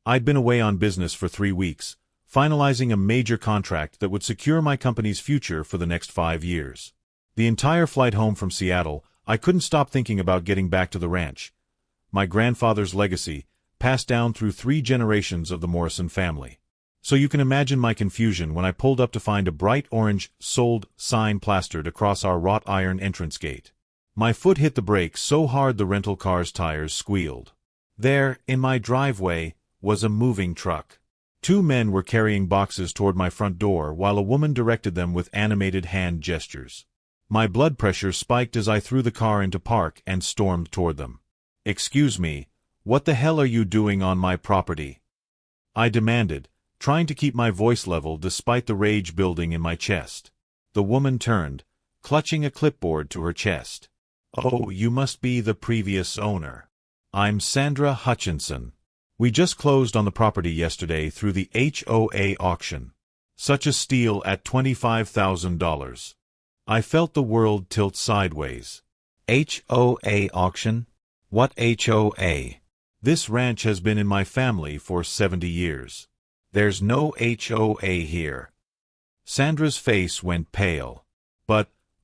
I'd been away on business for 3 weeks, finalizing a major contract that would secure my company's future for the next 5 years. The entire flight home from Seattle, I couldn't stop thinking about getting back to the ranch. My grandfather's legacy, passed down through 3 generations of the Morrison family. So you can imagine my confusion when I pulled up to find a bright orange "Sold" sign plastered across our wrought iron entrance gate. My foot hit the brake so hard the rental car's tires squealed. There, in my driveway, was a moving truck. 2 men were carrying boxes toward my front door while a woman directed them with animated hand gestures. My blood pressure spiked as I threw the car into park and stormed toward them. "Excuse me, what the hell are you doing on my property?" I demanded, trying to keep my voice level despite the rage building in my chest. The woman turned, clutching a clipboard to her chest. "Oh, you must be the previous owner. I'm Sandra Hutchinson. We just closed on the property yesterday through the HOA auction. Such a steal at $25,000. I felt the world tilt sideways. HOA auction? What HOA? This ranch has been in my family for 70 years. There's no HOA here." Sandra's face went pale.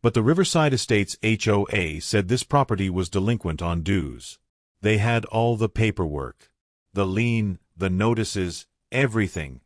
But the Riverside Estates HOA said this property was delinquent on dues. They had all the paperwork. The lien, the notices, everything.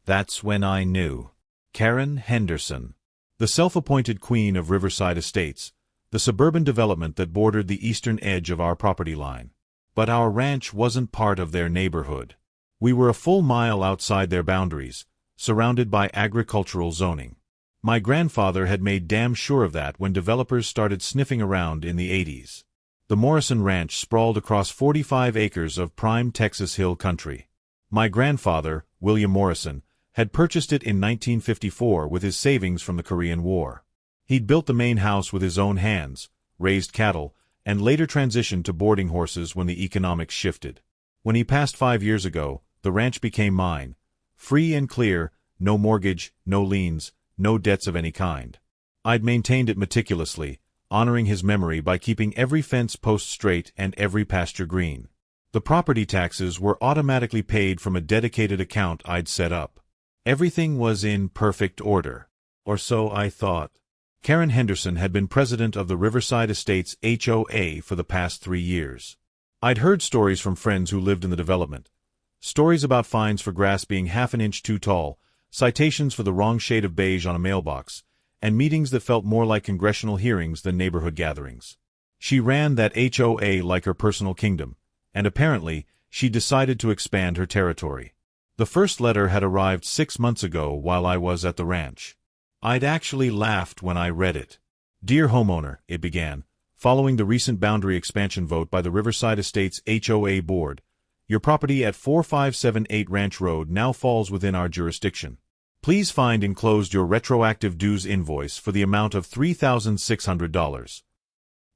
That's when I knew. Karen Henderson, the self-appointed queen of Riverside Estates, the suburban development that bordered the eastern edge of our property line. But our ranch wasn't part of their neighborhood. We were a full mile outside their boundaries, surrounded by agricultural zoning. My grandfather had made damn sure of that when developers started sniffing around in the 80s. The Morrison Ranch sprawled across 45 acres of prime Texas Hill country. My grandfather, William Morrison, had purchased it in 1954 with his savings from the Korean War. He'd built the main house with his own hands, raised cattle, and later transitioned to boarding horses when the economics shifted. When he passed 5 years ago, the ranch became mine, free and clear, no mortgage, no liens, no debts of any kind. I'd maintained it meticulously, honoring his memory by keeping every fence post straight and every pasture green. The property taxes were automatically paid from a dedicated account I'd set up. Everything was in perfect order. Or so I thought. Karen Henderson had been president of the Riverside Estates HOA for the past 3 years. I'd heard stories from friends who lived in the development. Stories about fines for grass being half an inch too tall, citations for the wrong shade of beige on a mailbox, and meetings that felt more like congressional hearings than neighborhood gatherings. She ran that HOA like her personal kingdom, and apparently, she decided to expand her territory. The first letter had arrived 6 months ago while I was at the ranch. I'd actually laughed when I read it. "Dear homeowner," it began, "following the recent boundary expansion vote by the Riverside Estates HOA Board, your property at 4578 Ranch Road now falls within our jurisdiction. Please find enclosed your retroactive dues invoice for the amount of $3,600.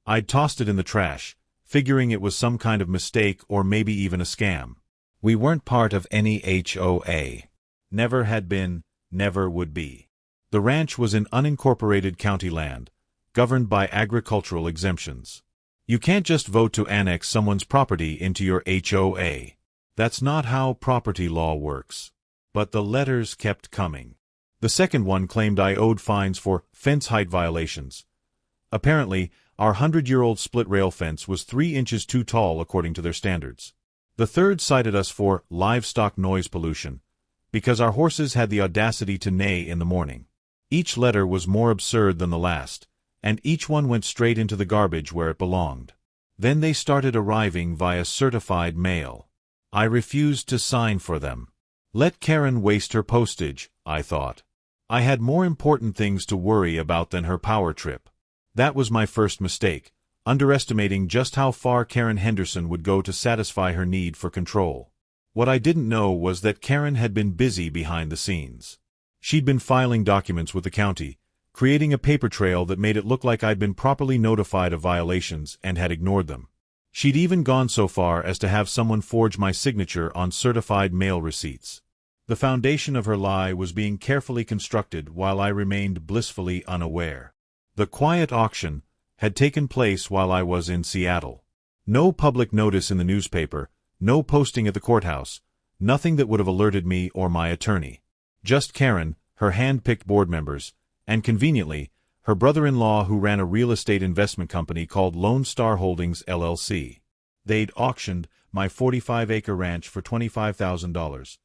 I'd tossed it in the trash, figuring it was some kind of mistake or maybe even a scam. We weren't part of any HOA. Never had been, never would be. The ranch was in unincorporated county land, governed by agricultural exemptions. You can't just vote to annex someone's property into your HOA. That's not how property law works. But the letters kept coming. The second one claimed I owed fines for fence height violations. Apparently, our 100-year-old split-rail fence was 3 inches too tall according to their standards. The third cited us for livestock noise pollution, because our horses had the audacity to neigh in the morning. Each letter was more absurd than the last, and each one went straight into the garbage where it belonged. Then they started arriving via certified mail. I refused to sign for them. Let Karen waste her postage, I thought. I had more important things to worry about than her power trip. That was my first mistake, underestimating just how far Karen Henderson would go to satisfy her need for control. What I didn't know was that Karen had been busy behind the scenes. She'd been filing documents with the county, creating a paper trail that made it look like I'd been properly notified of violations and had ignored them. She'd even gone so far as to have someone forge my signature on certified mail receipts. The foundation of her lie was being carefully constructed while I remained blissfully unaware. The quiet auction had taken place while I was in Seattle. No public notice in the newspaper, no posting at the courthouse, Nothing that would have alerted me or my attorney. Just Karen, her hand-picked board members, and conveniently, her brother-in-law who ran a real estate investment company called Lone Star Holdings LLC. They'd auctioned my 45-acre ranch for $25,000,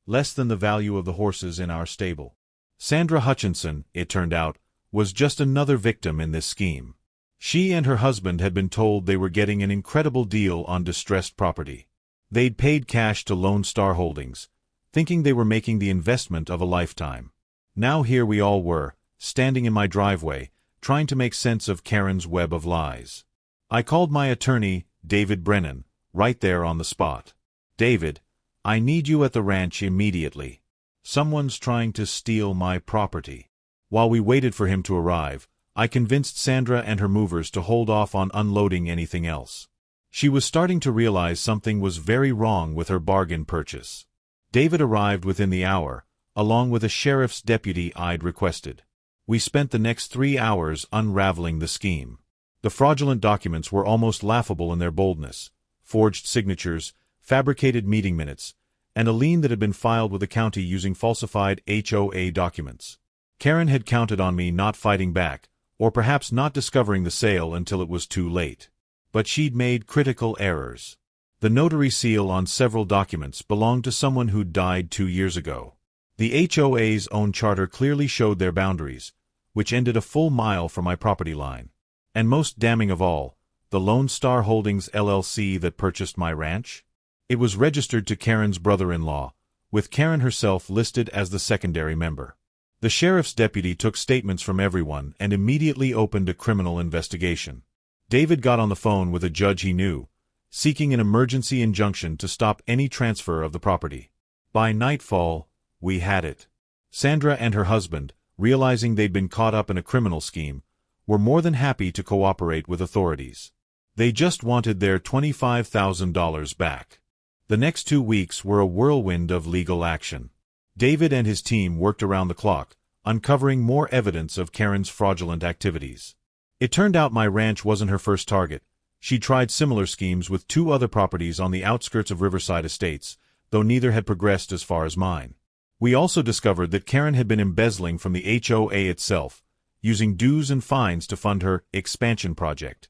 less than the value of the horses in our stable. Sandra Hutchinson, it turned out, was just another victim in this scheme. She and her husband had been told they were getting an incredible deal on distressed property. They'd paid cash to Lone Star Holdings, thinking they were making the investment of a lifetime. Now here we all were, standing in my driveway, trying to make sense of Karen's web of lies. I called my attorney, David Brennan, right there on the spot. "David, I need you at the ranch immediately. Someone's trying to steal my property." While we waited for him to arrive, I convinced Sandra and her movers to hold off on unloading anything else. She was starting to realize something was very wrong with her bargain purchase. David arrived within the hour, along with a sheriff's deputy I'd requested. We spent the next 3 hours unraveling the scheme. The fraudulent documents were almost laughable in their boldness: forged signatures, fabricated meeting minutes, and a lien that had been filed with the county using falsified HOA documents. Karen had counted on me not fighting back, or perhaps not discovering the sale until it was too late. But she'd made critical errors. The notary seal on several documents belonged to someone who'd died 2 years ago. The HOA's own charter clearly showed their boundaries, which ended a full mile from my property line. And most damning of all, the Lone Star Holdings LLC that purchased my ranch? It was registered to Karen's brother-in-law, with Karen herself listed as the secondary member. The sheriff's deputy took statements from everyone and immediately opened a criminal investigation. David got on the phone with a judge he knew, seeking an emergency injunction to stop any transfer of the property. By nightfall, we had it. Sandra and her husband, realizing they'd been caught up in a criminal scheme, were more than happy to cooperate with authorities. They just wanted their $25,000 back. The next 2 weeks were a whirlwind of legal action. David and his team worked around the clock, uncovering more evidence of Karen's fraudulent activities. It turned out my ranch wasn't her first target. She'd tried similar schemes with 2 other properties on the outskirts of Riverside Estates, though neither had progressed as far as mine. We also discovered that Karen had been embezzling from the HOA itself, using dues and fines to fund her expansion project.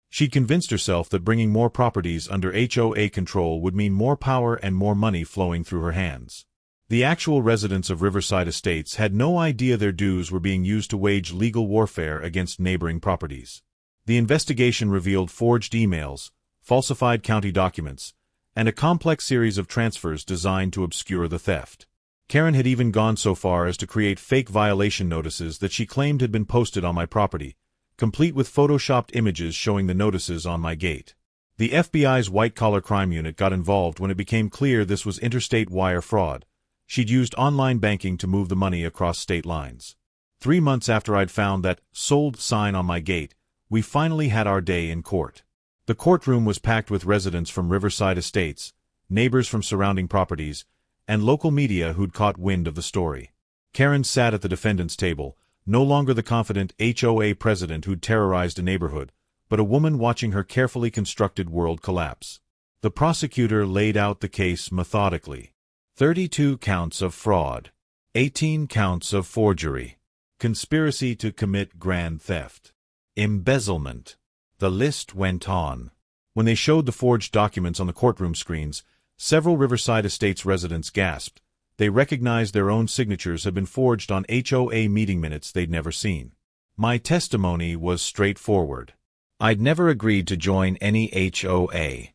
She'd convinced herself that bringing more properties under HOA control would mean more power and more money flowing through her hands. The actual residents of Riverside Estates had no idea their dues were being used to wage legal warfare against neighboring properties. The investigation revealed forged emails, falsified county documents, and a complex series of transfers designed to obscure the theft. Karen had even gone so far as to create fake violation notices that she claimed had been posted on my property, complete with photoshopped images showing the notices on my gate. The FBI's white-collar crime unit got involved when it became clear this was interstate wire fraud. She'd used online banking to move the money across state lines. 3 months after I'd found that "sold" sign on my gate, we finally had our day in court. The courtroom was packed with residents from Riverside Estates, neighbors from surrounding properties, and local media who'd caught wind of the story. Karen sat at the defendant's table, no longer the confident HOA president who'd terrorized a neighborhood, but a woman watching her carefully constructed world collapse. The prosecutor laid out the case methodically. 32 counts of fraud, 18 counts of forgery, conspiracy to commit grand theft, embezzlement. The list went on. When they showed the forged documents on the courtroom screens, several Riverside Estates residents gasped. They recognized their own signatures had been forged on HOA meeting minutes they'd never seen. My testimony was straightforward. I'd never agreed to join any HOA.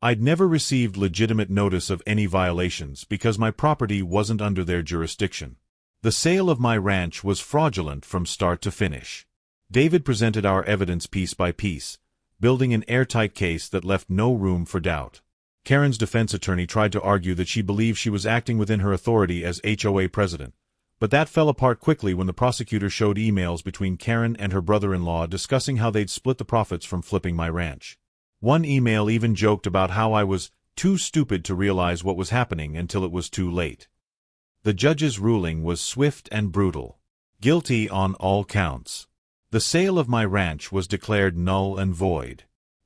I'd never received legitimate notice of any violations because my property wasn't under their jurisdiction. The sale of my ranch was fraudulent from start to finish. David presented our evidence piece by piece, building an airtight case that left no room for doubt. Karen's defense attorney tried to argue that she believed she was acting within her authority as HOA president, but that fell apart quickly when the prosecutor showed emails between Karen and her brother-in-law discussing how they'd split the profits from flipping my ranch. One email even joked about how I was too stupid to realize what was happening until it was too late. The judge's ruling was swift and brutal. Guilty on all counts. The sale of my ranch was declared null and void.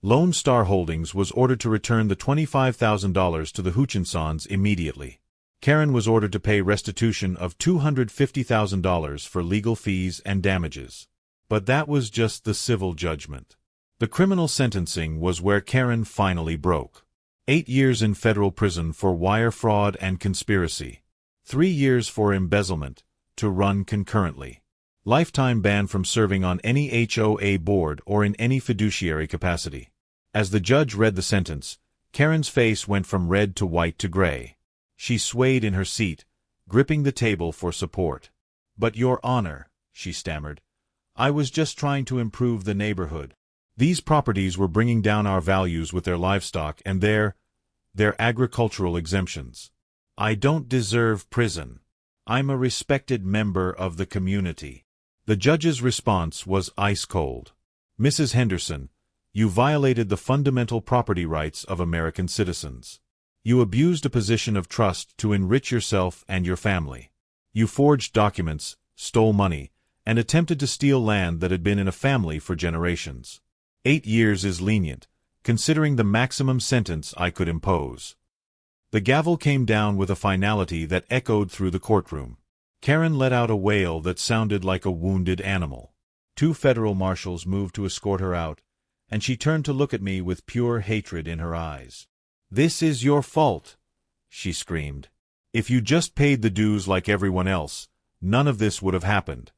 Lone Star Holdings was ordered to return the $25,000 to the Hutchinsons immediately. Karen was ordered to pay restitution of $250,000 for legal fees and damages. But that was just the civil judgment. The criminal sentencing was where Karen finally broke. 8 years in federal prison for wire fraud and conspiracy. 3 years for embezzlement, to run concurrently. Lifetime ban from serving on any HOA board or in any fiduciary capacity. As the judge read the sentence, Karen's face went from red to white to gray. She swayed in her seat, gripping the table for support. "But Your Honor," she stammered, "I was just trying to improve the neighborhood. These properties were bringing down our values with their livestock and their agricultural exemptions. I don't deserve prison. I'm a respected member of the community." The judge's response was ice cold. "Mrs. Henderson, you violated the fundamental property rights of American citizens. You abused a position of trust to enrich yourself and your family. You forged documents, stole money, and attempted to steal land that had been in a family for generations. 8 years is lenient, considering the maximum sentence I could impose." The gavel came down with a finality that echoed through the courtroom. Karen let out a wail that sounded like a wounded animal. 2 federal marshals moved to escort her out, and she turned to look at me with pure hatred in her eyes. "This is your fault," she screamed. "If you just paid the dues like everyone else, none of this would have happened.